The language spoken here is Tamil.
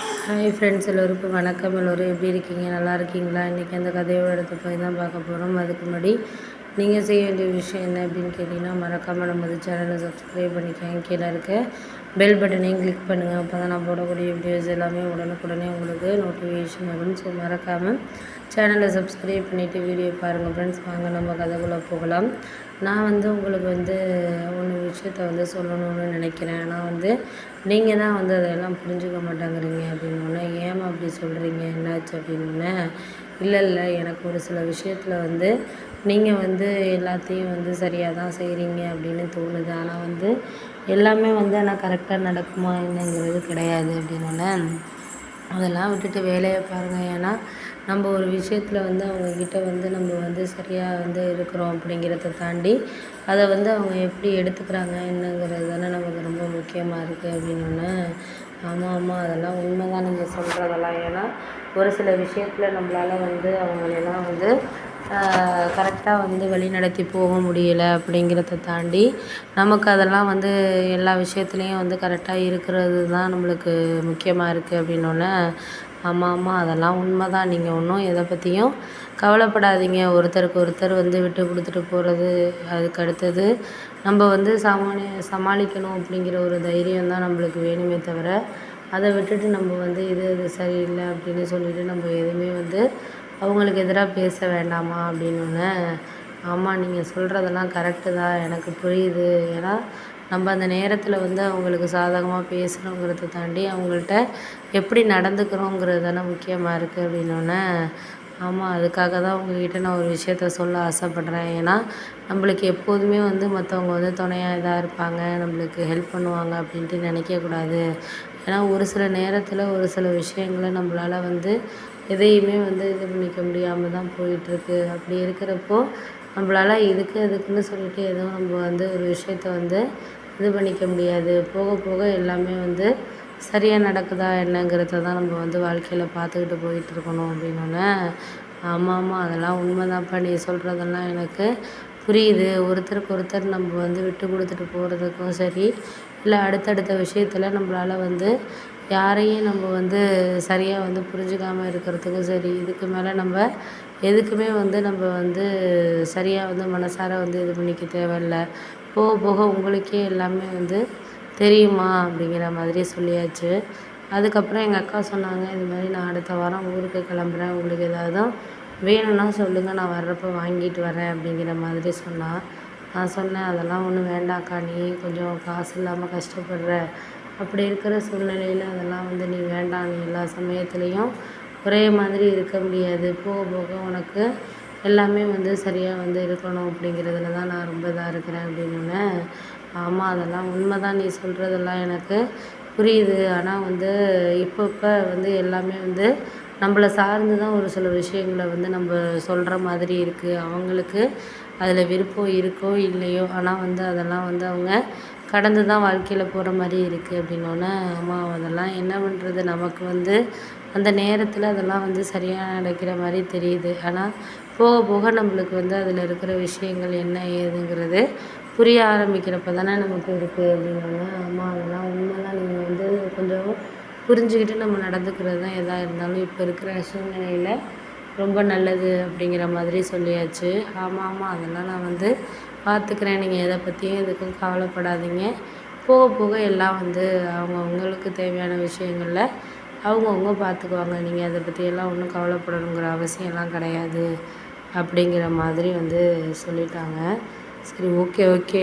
ஹாய் ஃப்ரெண்ட்ஸ், எல்லோருக்கும் வணக்கம். எல்லோரும் எப்படி இருக்கீங்க? நல்லா இருக்கீங்களா? இன்றைக்கி அந்த கதையோட இடத்த போய் தான் பார்க்க போகிறோம். அதுக்கு முன்னாடி நீங்கள் செய்ய வேண்டிய விஷயம் என்ன அப்படின்னு கேட்டிங்கன்னா, மறக்காமல் நம்ம சேனலை சப்ஸ்கிரைப் பண்ணிக்கோங்க. கீழே இருக்க பெல் பட்டனையும் கிளிக் பண்ணுங்கள். அப்போ தான் நான் போடக்கூடிய வீடியோஸ் எல்லாமே உடனுக்குடனே உங்களுக்கு நோட்டிஃபிகேஷன் வரும். ஸோ மறக்காமல் சேனலை சப்ஸ்கிரைப் பண்ணிவிட்டு வீடியோ பாருங்கள் ஃப்ரெண்ட்ஸ். வாங்க நம்ம கதைக்குள்ளே போகலாம். நான் உங்களுக்கு ஒன்று விஷயத்த சொல்லணும்னு நினைக்கிறேன். ஆனால் நீங்கள் தான் அதெல்லாம் புரிஞ்சுக்க மாட்டேங்கிறீங்க அப்படின்னோடனே, ஏம்மா அப்படி சொல்கிறீங்க, என்னாச்சு அப்படின்னோடனே, இல்லை எனக்கு ஒரு சில விஷயத்தில் நீங்கள் எல்லாத்தையும் சரியாக தான் செய்கிறீங்க அப்படின்னு தோணுது. ஆனால் எல்லாமே ஆனால் கரெக்டாக நடக்குமா என்னங்கிறது கிடையாது அப்படின்னோடனே, அதெல்லாம் விட்டுட்டு வேலையை பாருங்கள். ஏன்னா நம்ம ஒரு விஷயத்தில் அவங்கக்கிட்ட நம்ம சரியாக இருக்கிறோம் அப்படிங்கிறத தாண்டி அதை அவங்க எப்படி எடுத்துக்கிறாங்க என்னங்கிறது தானே நமக்கு ரொம்ப முக்கியமாக இருக்குது அப்படின்னோடனே, ஆமாம் அதெல்லாம் உண்மை தான் நீங்கள் சொல்கிறதெல்லாம். ஏன்னா ஒரு சில விஷயத்தில் நம்மளால் அவங்களெல்லாம் கரெக்டாக வழி நடத்தி போக முடியலை அப்படிங்கிறத தாண்டி நமக்கு அதெல்லாம் எல்லா விஷயத்துலேயும் கரெக்டாக இருக்கிறது தான் நம்மளுக்கு முக்கியமாக இருக்குது அப்படின்னோடனே, ஆமாம் அதெல்லாம் உண்மை தான். நீங்கள் ஒன்றும் எதை பற்றியும் கவலைப்படாதீங்க. ஒருத்தருக்கு ஒருத்தர் விட்டு கொடுத்துட்டு போகிறது, அதுக்கு அடுத்தது நம்ம சமாளிக்கணும் அப்படிங்கிற ஒரு தைரியம் தான் நம்மளுக்கு வேணுமே தவிர, அதை விட்டுட்டு நம்ம இது சரியில்லை அப்படின்னு சொல்லிட்டு நம்ம எதுவுமே அவங்களுக்கு எதிராக பேச வேண்டாமா அப்படின்னோடனே, ஆமாம் நீங்கள் சொல்கிறதெல்லாம் கரெக்டு தான், எனக்கு புரியுது. ஏன்னா நம்ம அந்த நேரத்தில் அவங்களுக்கு சாதகமாக பேசணுங்கிறத தாண்டி அவங்கள்ட்ட எப்படி நடந்துக்கிறோங்கிறது தானே முக்கியமாக இருக்குது அப்படின்னோடனே, ஆமாம் அதுக்காக தான் உங்கள்கிட்ட நான் ஒரு விஷயத்த சொல்ல ஆசைப்பட்றேன். ஏன்னா நம்மளுக்கு எப்போதுமே மற்றவங்க துணையாக இதாக இருப்பாங்க, நம்மளுக்கு ஹெல்ப் பண்ணுவாங்க அப்படின்ட்டு நினைக்கக்கூடாது. ஏன்னா ஒரு சில நேரத்தில் ஒரு சில விஷயங்களை நம்மளால் எதையுமே இது பண்ணிக்க முடியாமல் தான் போயிட்டுருக்கு. அப்படி இருக்கிறப்போ நம்மளால் இதுக்கு அதுக்குன்னு சொல்லிட்டு எதுவும் நம்ம ஒரு விஷயத்த இது பண்ணிக்க முடியாது. போக போக எல்லாமே சரியாக நடக்குதா என்னங்கிறத தான் நம்ம வாழ்க்கையில் பார்த்துக்கிட்டு போயிட்டுருக்கணும் அப்படின்னோடனே, ஆமாம் அதெல்லாம் உண்மைதான்ப்பா, நீ சொல்கிறதெல்லாம் எனக்கு புரியுது. ஒருத்தருக்கு ஒருத்தர் நம்ம விட்டு கொடுத்துட்டு போகிறதுக்கும் சரி, இல்லை அடுத்தடுத்த விஷயத்தில் நம்மளால் யாரையும் நம்ம சரியாக புரிஞ்சுக்காமல் இருக்கிறதுக்கும் சரி, இதுக்கு மேலே நம்ம எதுக்குமே நம்ம சரியாக மனசார இது பண்ணிக்க தேவையில்ல. போக போக உங்களுக்கே எல்லாமே தெரியுமா அப்படிங்கிற மாதிரி சொல்லியாச்சு. அதுக்கப்புறம் எங்கள் அக்கா சொன்னாங்க, இது மாதிரி நான் அடுத்த வாரம் ஊருக்கு கிளம்புறேன், உங்களுக்கு ஏதாவது வேணும்னா சொல்லுங்கள், நான் வர்றப்போ வாங்கிட்டு வரேன் அப்படிங்கிற மாதிரி சொன்னாள். நான் சொன்னேன், அதெல்லாம் ஒன்றும் வேண்டாம்க்கா, நீ கொஞ்சம் காசு இல்லாமல் கஷ்டப்படுற, அப்படி இருக்கிற சூழ்நிலையில் அதெல்லாம் நீ வேண்டாம், நீ எல்லா சமயத்துலேயும் ஒரே மாதிரி இருக்க முடியாது, போக போக உனக்கு எல்லாமே சரியாக இருக்கணும் அப்படிங்கிறதுல தான் நான் ரொம்ப இதாக இருக்கிறேன் அப்படின்னோடனே, ஆமாம் அதெல்லாம் உண்மை தான், நீ சொல்கிறதெல்லாம் எனக்கு புரியுது. ஆனால் இப்போ எல்லாமே நம்மள சார்ந்து தான் ஒரு சில விஷயங்கள நம்ம சொல்கிற மாதிரி இருக்குது. அவங்களுக்கு அதில் விருப்பம் இருக்கோ இல்லையோ, ஆனால் அதெல்லாம் அவங்க கடந்து தான் வாழ்க்கையில் போகிற மாதிரி இருக்குது அப்படின்னோடனே, ஆமாம் அதெல்லாம் என்ன பண்ணுறது, நமக்கு அந்த நேரத்தில் அதெல்லாம் சரியாக நடக்கிற மாதிரி தெரியுது. ஆனால் போக போக நம்மளுக்கு அதில் இருக்கிற விஷயங்கள் என்ன ஏதுங்கிறது புரிய ஆரம்பிக்கிறப்ப தானே நமக்கு இருக்குது அப்படின்னோடனே, ஆமாம் அதெல்லாம் உண்மை தான், நீங்கள் கொஞ்சம் புரிஞ்சுக்கிட்டு நம்ம நடந்துக்கிறது தான் எதாக இருந்தாலும் இப்போ இருக்கிற சூழ்நிலையில் ரொம்ப நல்லது அப்படிங்கிற மாதிரி சொல்லியாச்சு. ஆமாம் அதெல்லாம் நான் பார்த்துக்கிறேன், நீங்கள் எதை பற்றியும் எதுக்கும் கவலைப்படாதீங்க. போக போக எல்லாம் அவங்கவுங்களுக்கு தேவையான விஷயங்களில் அவங்கவுங்க பார்த்துக்குவாங்க. நீங்கள் அதை பற்றியெல்லாம் ஒன்றும் கவலைப்படணுங்கிற அவசியம்லாம் கிடையாது அப்படிங்கிற மாதிரி சொல்லிட்டாங்க. சரி, ஓகே.